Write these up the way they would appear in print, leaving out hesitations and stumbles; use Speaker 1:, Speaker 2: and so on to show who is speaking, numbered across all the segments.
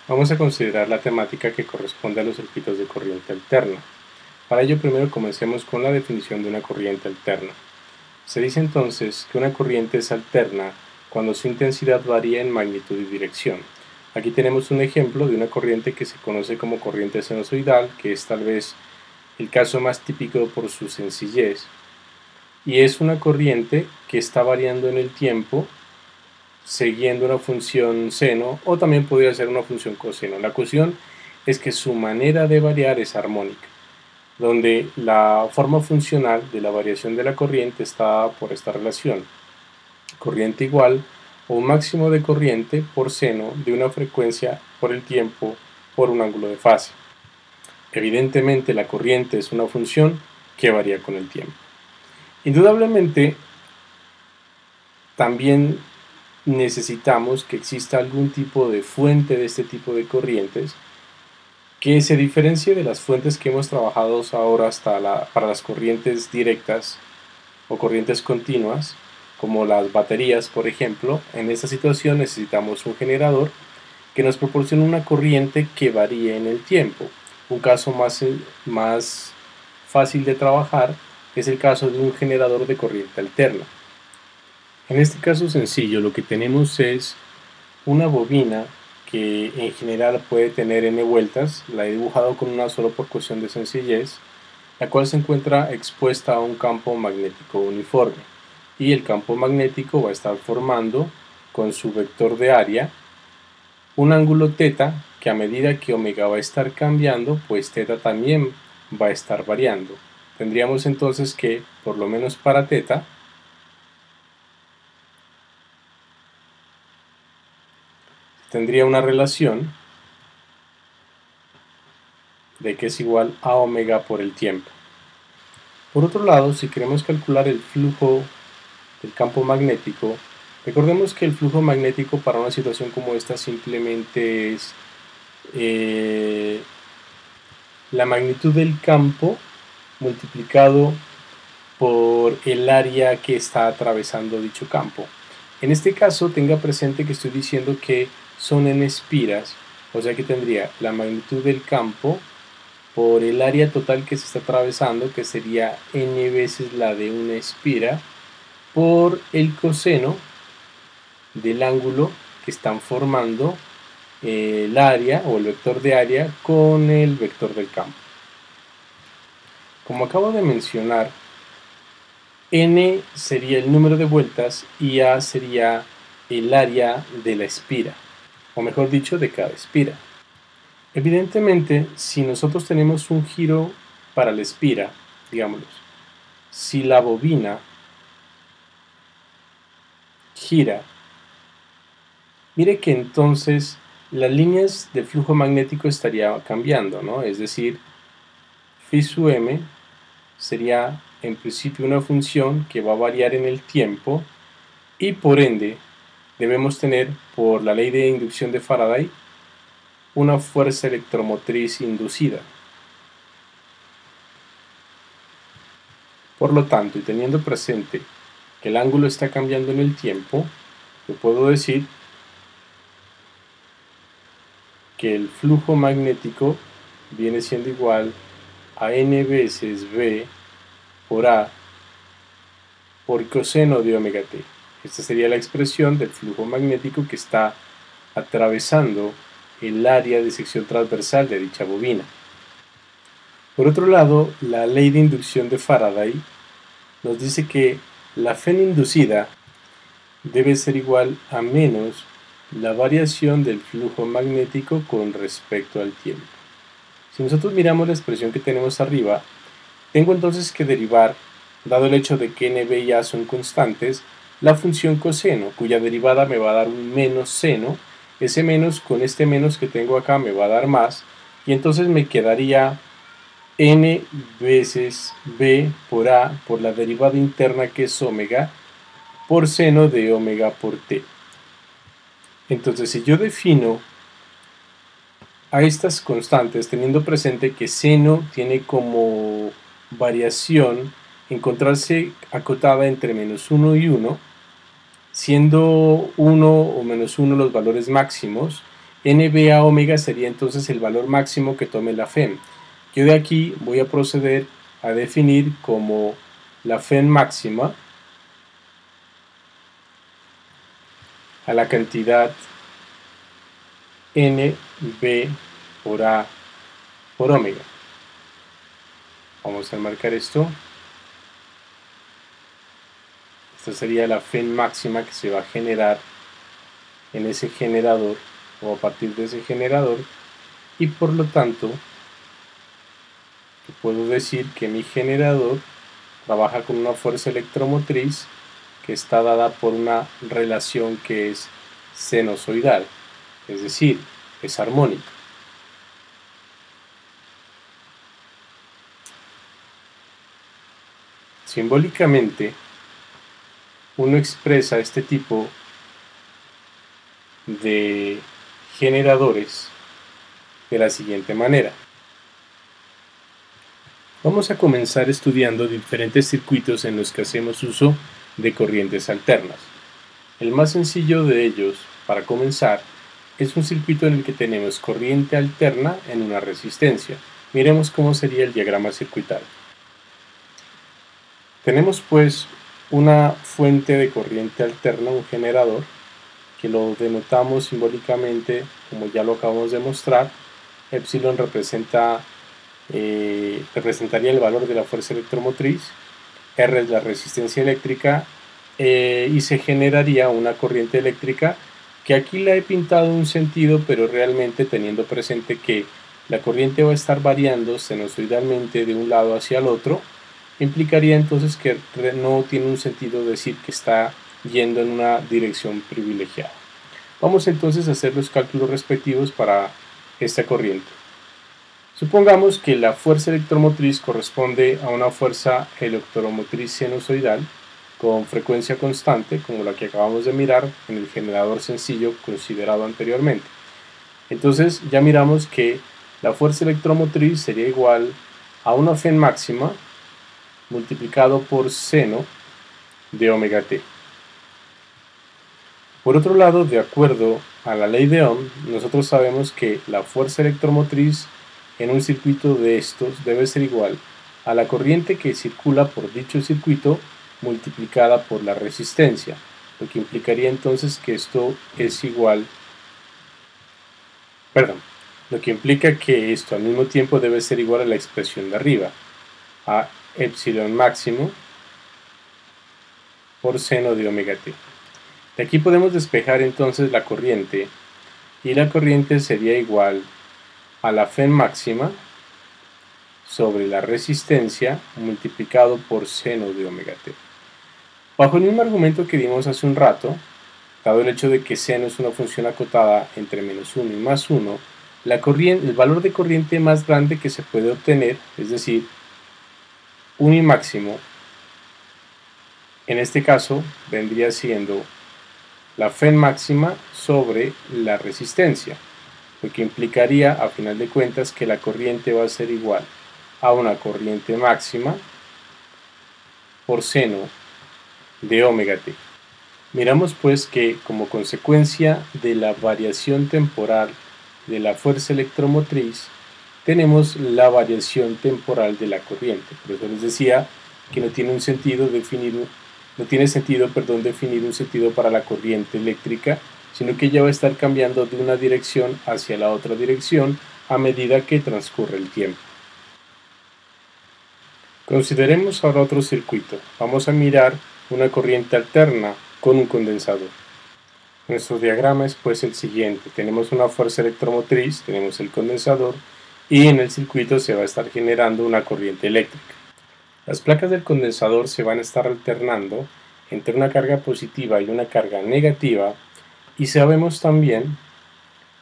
Speaker 1: Vamos a considerar la temática que corresponde a los circuitos de corriente alterna. Para ello, primero comencemos con la definición de una corriente alterna. Se dice entonces que una corriente es alterna cuando su intensidad varía en magnitud y dirección. Aquí tenemos un ejemplo de una corriente que se conoce como corriente sinusoidal, que es tal vez el caso más típico por su sencillez, y es una corriente que está variando en el tiempo siguiendo una función seno, o también podría ser una función coseno. La cuestión es que su manera de variar es armónica, donde la forma funcional de la variación de la corriente está dada por esta relación: corriente igual o un máximo de corriente por seno de una frecuencia por el tiempo por un ángulo de fase. Evidentemente la corriente es una función que varía con el tiempo. Indudablemente también necesitamos que exista algún tipo de fuente de este tipo de corrientes que se diferencie de las fuentes que hemos trabajado ahora para las corrientes directas o corrientes continuas, como las baterías, por ejemplo. En esta situación necesitamos un generador que nos proporcione una corriente que varíe en el tiempo. Un caso más fácil de trabajar es el caso de un generador de corriente alterna. En este caso sencillo, lo que tenemos es una bobina que en general puede tener n vueltas. La he dibujado con una solo por cuestión de sencillez, la cual se encuentra expuesta a un campo magnético uniforme, y el campo magnético va a estar formando con su vector de área un ángulo θ que, a medida que omega va a estar cambiando, pues θ también va a estar variando. Tendríamos entonces que, por lo menos para θ, tendría una relación de que es igual a omega por el tiempo. Por otro lado, si queremos calcular el flujo del campo magnético, recordemos que el flujo magnético para una situación como esta simplemente es la magnitud del campo multiplicado por el área que está atravesando dicho campo. En este caso, tenga presente que estoy diciendo que son en espiras, o sea que tendría la magnitud del campo por el área total que se está atravesando, que sería n veces la de una espira, por el coseno del ángulo que están formando el área o el vector de área con el vector del campo. Como acabo de mencionar, n sería el número de vueltas y a sería el área de la espira, o mejor dicho, de cada espira. Evidentemente, si nosotros tenemos un giro para la espira, digámoslo, si la bobina gira, mire que entonces las líneas de flujo magnético estarían cambiando, ¿no? Es decir, phi sub m sería en principio una función que va a variar en el tiempo, y por ende debemos tener, por la ley de inducción de Faraday, una fuerza electromotriz inducida. Por lo tanto, y teniendo presente que el ángulo está cambiando en el tiempo, yo puedo decir que el flujo magnético viene siendo igual a n veces b por a por coseno de omega t. Esta sería la expresión del flujo magnético que está atravesando el área de sección transversal de dicha bobina. Por otro lado, la ley de inducción de Faraday nos dice que la Phen inducida debe ser igual a menos la variación del flujo magnético con respecto al tiempo. Si nosotros miramos la expresión que tenemos arriba, tengo entonces que derivar, dado el hecho de que n, b y a son constantes, la función coseno, cuya derivada me va a dar un menos seno. Ese menos con este menos que tengo acá me va a dar más, y entonces me quedaría n veces b por a por la derivada interna, que es omega, por seno de omega por t. Entonces, si yo defino a estas constantes teniendo presente que seno tiene como variación encontrarse acotada entre menos 1 y 1, siendo 1 o menos 1 los valores máximos, NB a omega sería entonces el valor máximo que tome la FEM. Yo de aquí voy a proceder a definir como la FEM máxima a la cantidad NB por A por omega. Vamos a marcar esto. Esta sería la FEM máxima que se va a generar en ese generador o a partir de ese generador, y por lo tanto puedo decir que mi generador trabaja con una fuerza electromotriz que está dada por una relación que es sinusoidal, es decir, es armónica. Simbólicamente, uno expresa este tipo de generadores de la siguiente manera. Vamos a comenzar estudiando diferentes circuitos en los que hacemos uso de corrientes alternas. El más sencillo de ellos, para comenzar, es un circuito en el que tenemos corriente alterna en una resistencia. Miremos cómo sería el diagrama circuital. Tenemos pues una fuente de corriente alterna, un generador, que lo denotamos simbólicamente, como ya lo acabamos de mostrar. Epsilon representaría el valor de la fuerza electromotriz, R es la resistencia eléctrica, y se generaría una corriente eléctrica que aquí la he pintado en un sentido, pero realmente teniendo presente que la corriente va a estar variando sinusoidalmente de un lado hacia el otro, implicaría entonces que no tiene un sentido decir que está yendo en una dirección privilegiada. Vamos entonces a hacer los cálculos respectivos para esta corriente. Supongamos que la fuerza electromotriz corresponde a una fuerza electromotriz sinusoidal con frecuencia constante, como la que acabamos de mirar en el generador sencillo considerado anteriormente. Entonces ya miramos que la fuerza electromotriz sería igual a una FEM máxima multiplicado por seno de omega t. Por otro lado, de acuerdo a la ley de Ohm, nosotros sabemos que la fuerza electromotriz en un circuito de estos debe ser igual a la corriente que circula por dicho circuito multiplicada por la resistencia, lo que implicaría entonces que esto es igual, lo que implica que esto al mismo tiempo debe ser igual a la expresión de arriba, a epsilon máximo por seno de omega t. De aquí podemos despejar entonces la corriente, y la corriente sería igual a la FEM máxima sobre la resistencia multiplicado por seno de omega t. Bajo el mismo argumento que dimos hace un rato, dado el hecho de que seno es una función acotada entre menos 1 y más 1, el valor de corriente más grande que se puede obtener, es decir, unimáximo, en este caso vendría siendo la FEM máxima sobre la resistencia, lo que implicaría a final de cuentas que la corriente va a ser igual a una corriente máxima por seno de omega t. Miramos pues que como consecuencia de la variación temporal de la fuerza electromotriz tenemos la variación temporal de la corriente. Por eso les decía que no tiene sentido definir un sentido para la corriente eléctrica, sino que ella va a estar cambiando de una dirección hacia la otra dirección a medida que transcurre el tiempo. Consideremos ahora otro circuito. Vamos a mirar una corriente alterna con un condensador. Nuestro diagrama es pues el siguiente. Tenemos una fuerza electromotriz, tenemos el condensador, y en el circuito se va a estar generando una corriente eléctrica. Las placas del condensador se van a estar alternando entre una carga positiva y una carga negativa, y sabemos también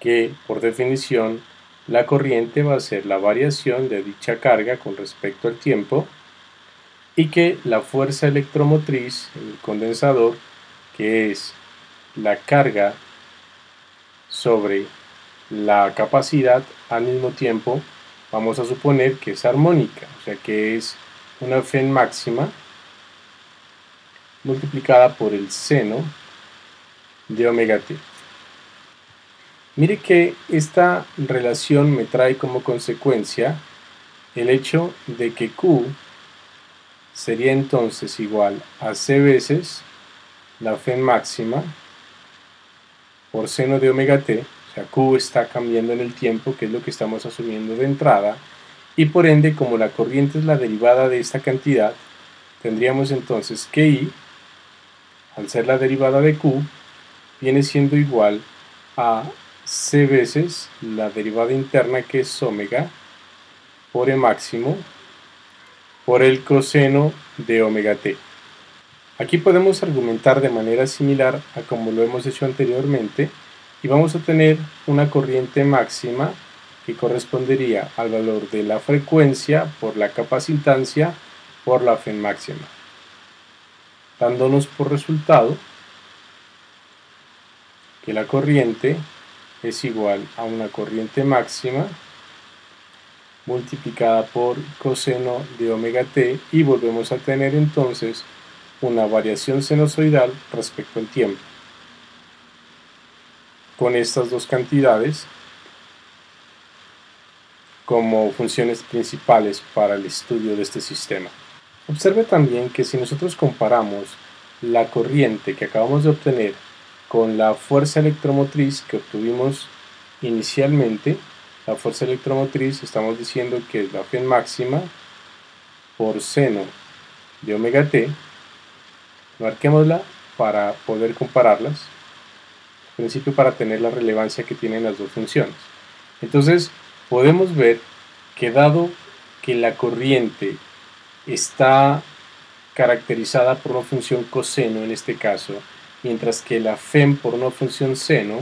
Speaker 1: que, por definición, la corriente va a ser la variación de dicha carga con respecto al tiempo, y que la fuerza electromotriz en el condensador, que es la carga sobre la capacidad, al mismo tiempo vamos a suponer que es armónica, o sea que es una FEM máxima multiplicada por el seno de omega t. Mire que esta relación me trae como consecuencia el hecho de que Q sería entonces igual a C veces la Fe máxima por seno de omega t, o sea, Q está cambiando en el tiempo, que es lo que estamos asumiendo de entrada, y por ende, como la corriente es la derivada de esta cantidad, tendríamos entonces que I, al ser la derivada de Q, viene siendo igual a C veces la derivada interna, que es omega, por E máximo, por el coseno de omega t. Aquí podemos argumentar de manera similar a como lo hemos hecho anteriormente, y vamos a tener una corriente máxima que correspondería al valor de la frecuencia por la capacitancia por la Fe máxima, dándonos por resultado que la corriente es igual a una corriente máxima multiplicada por coseno de omega t, y volvemos a tener entonces una variación sinusoidal respecto al tiempo, con estas dos cantidades como funciones principales para el estudio de este sistema. Observe también que si nosotros comparamos la corriente que acabamos de obtener con la fuerza electromotriz que obtuvimos inicialmente, la fuerza electromotriz estamos diciendo que es la Fe máxima por seno de omega t. Marquémosla para poder compararlas, en principio para tener la relevancia que tienen las dos funciones. Entonces podemos ver que dado que la corriente está caracterizada por una función coseno en este caso, mientras que la Fe por una función seno,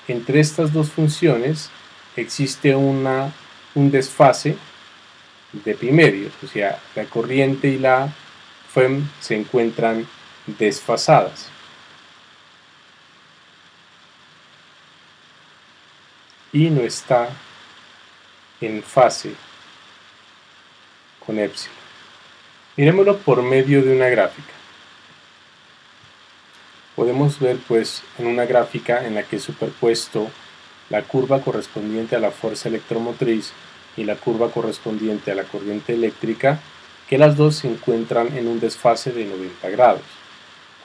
Speaker 1: entre estas dos funciones existe un desfase de pi medios, o sea, la corriente y la Fe se encuentran desfasadas. Y no está en fase con épsilon. Miremoslo por medio de una gráfica. Podemos ver pues en una gráfica en la que he superpuesto la curva correspondiente a la fuerza electromotriz y la curva correspondiente a la corriente eléctrica, que las dos se encuentran en un desfase de 90 grados.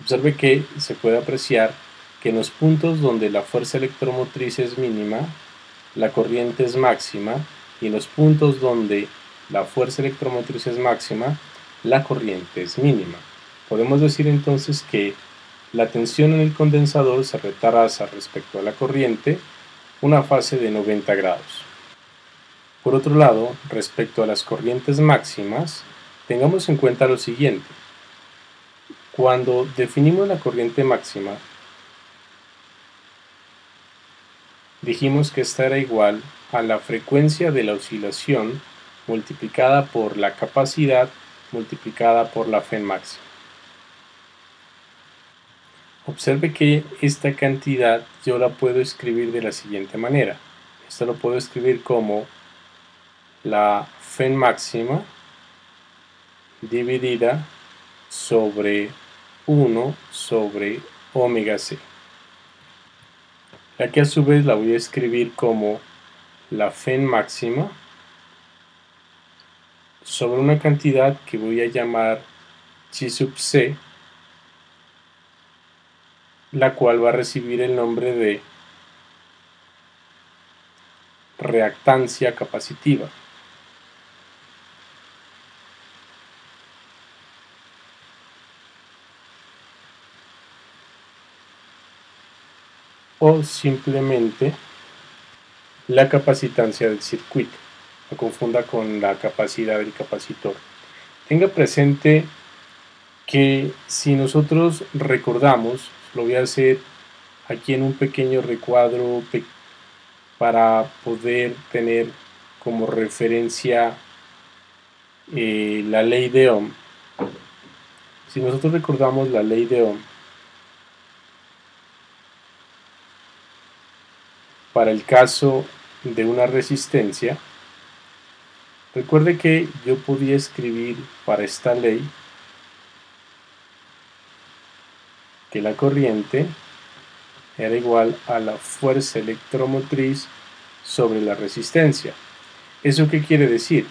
Speaker 1: Observe que se puede apreciar que en los puntos donde la fuerza electromotriz es mínima, la corriente es máxima, y en los puntos donde la fuerza electromotriz es máxima, la corriente es mínima. Podemos decir entonces que la tensión en el condensador se retrasa respecto a la corriente una fase de 90 grados. Por otro lado, respecto a las corrientes máximas, tengamos en cuenta lo siguiente. Cuando definimos la corriente máxima, dijimos que esta era igual a la frecuencia de la oscilación multiplicada por la capacidad multiplicada por la Fe máxima. Observe que esta cantidad yo la puedo escribir de la siguiente manera. Esto lo puedo escribir como la Fe máxima dividida sobre 1 sobre omega c. La que a su vez la voy a escribir como la Fe máxima sobre una cantidad que voy a llamar chi sub c, la cual va a recibir el nombre de reactancia capacitiva. O simplemente la capacitancia del circuito. No confunda con la capacidad del capacitor. Tenga presente que si nosotros recordamos, lo voy a hacer aquí en un pequeño recuadro para poder tener como referencia la ley de Ohm. Si nosotros recordamos la ley de Ohm, para el caso de una resistencia, recuerde que yo podía escribir para esta ley que la corriente era igual a la fuerza electromotriz sobre la resistencia. ¿Eso qué quiere decir?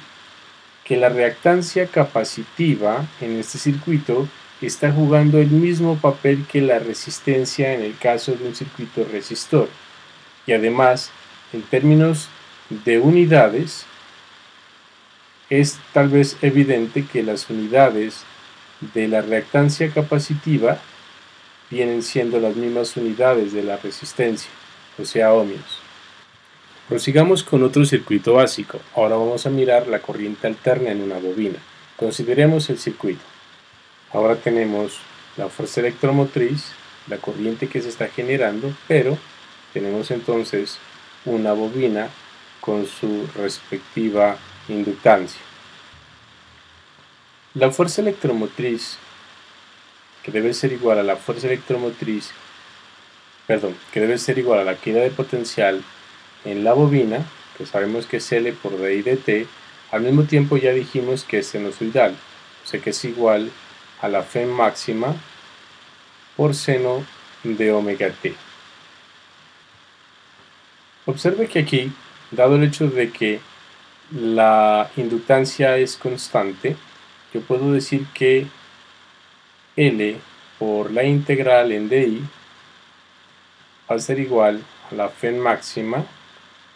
Speaker 1: Que la reactancia capacitiva en este circuito está jugando el mismo papel que la resistencia en el caso de un circuito resistor. Y además, en términos de unidades, es tal vez evidente que las unidades de la reactancia capacitiva vienen siendo las mismas unidades de la resistencia, o sea, ohmios. Prosigamos con otro circuito básico. Ahora vamos a mirar la corriente alterna en una bobina. Consideremos el circuito. Ahora tenemos la fuerza electromotriz, la corriente que se está generando, pero tenemos entonces una bobina con su respectiva inductancia. La fuerza electromotriz, que debe ser igual a la fuerza electromotriz, que debe ser igual a la caída de potencial en la bobina, que sabemos que es L por dI dt, al mismo tiempo ya dijimos que es sinusoidal, o sea que es igual a la F máxima por seno de omega t. Observe que aquí, dado el hecho de que la inductancia es constante, yo puedo decir que L por la integral en dI va a ser igual a la F máxima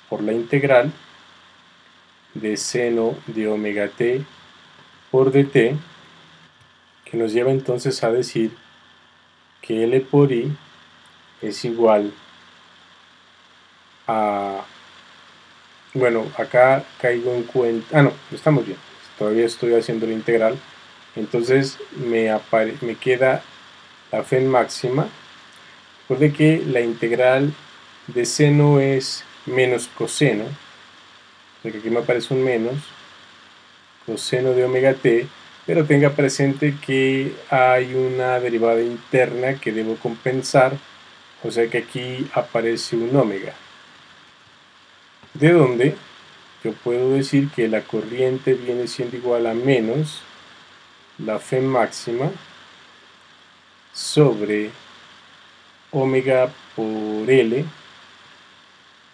Speaker 1: por la integral de seno de omega t por dt, que nos lleva entonces a decir que L por I es igual a... Bueno, acá caigo en cuenta... no, estamos bien, todavía estoy haciendo la integral. Entonces me queda la F máxima. Recuerde que la integral de seno es menos coseno, o sea que aquí me aparece un menos coseno de omega t, pero tenga presente que hay una derivada interna que debo compensar, o sea que aquí aparece un omega, de donde yo puedo decir que la corriente viene siendo igual a menos la F máxima sobre omega por L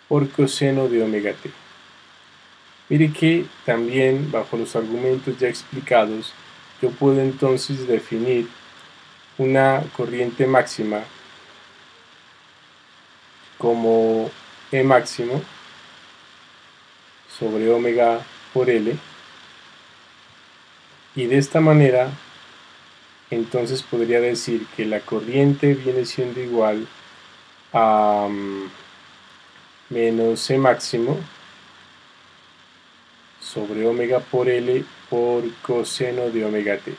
Speaker 1: por coseno de omega t. Mire que también bajo los argumentos ya explicados yo puedo entonces definir una corriente máxima como E máximo sobre omega por L, y de esta manera entonces podría decir que la corriente viene siendo igual a menos E máximo sobre omega por L por coseno de omega t.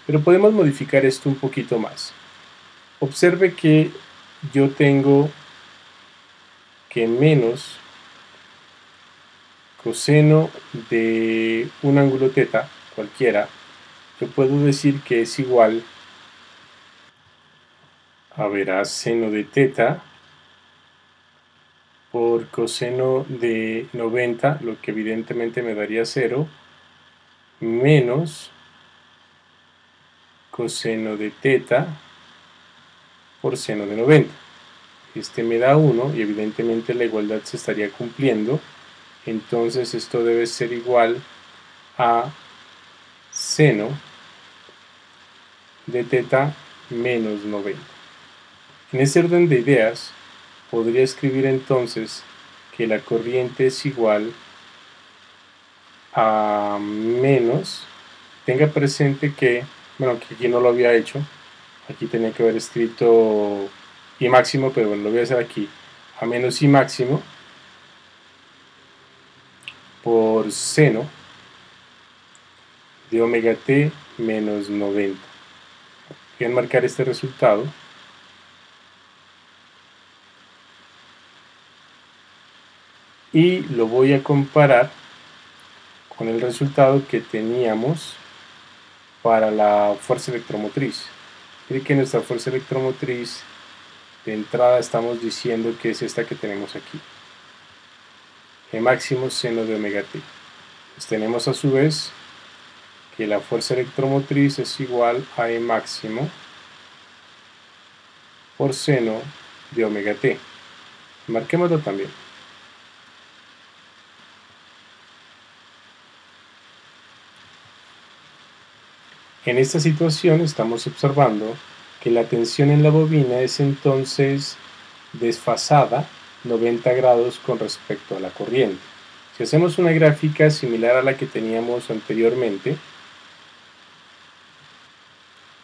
Speaker 1: Pero podemos modificar esto un poquito más. Observe que yo tengo que menos coseno de un ángulo θ, cualquiera, yo puedo decir que es igual a seno de θ por coseno de 90, lo que evidentemente me daría 0, menos coseno de θ por seno de 90. Este me da 1 y evidentemente la igualdad se estaría cumpliendo. Entonces esto debe ser igual a seno de θ menos 90. En ese orden de ideas, podría escribir entonces que la corriente es igual a menos, tenga presente que, bueno, que aquí no lo había hecho, aquí tenía que haber escrito I máximo, pero bueno, lo voy a hacer aquí, a menos I máximo por seno de omega t menos 90. Voy a marcar este resultado. Y lo voy a comparar con el resultado que teníamos para la fuerza electromotriz. Mire que nuestra fuerza electromotriz de entrada estamos diciendo que es esta que tenemos aquí. E máximo seno de omega t. Pues tenemos a su vez que la fuerza electromotriz es igual a E máximo por seno de omega t. Marquémoslo también. En esta situación estamos observando que la tensión en la bobina es entonces desfasada 90 grados con respecto a la corriente. Si hacemos una gráfica similar a la que teníamos anteriormente,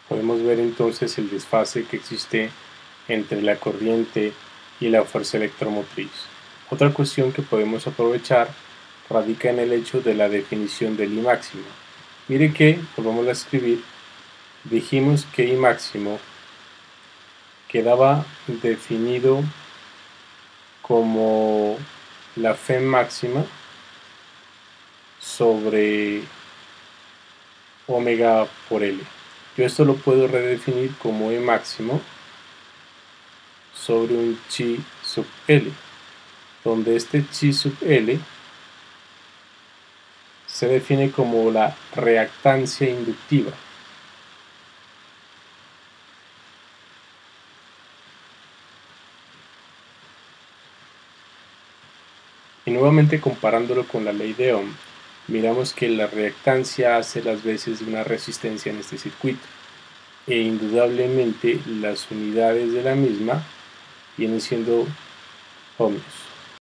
Speaker 1: podemos ver entonces el desfase que existe entre la corriente y la fuerza electromotriz. Otra cuestión que podemos aprovechar radica en el hecho de la definición del I máximo. Mire que, volvamos a escribir, dijimos que I máximo quedaba definido como la F máxima sobre omega por L. Yo esto lo puedo redefinir como E máximo sobre un chi sub L, donde este chi sub L se define como la reactancia inductiva. Y nuevamente comparándolo con la ley de Ohm, miramos que la reactancia hace las veces de una resistencia en este circuito, e indudablemente las unidades de la misma vienen siendo ohmios.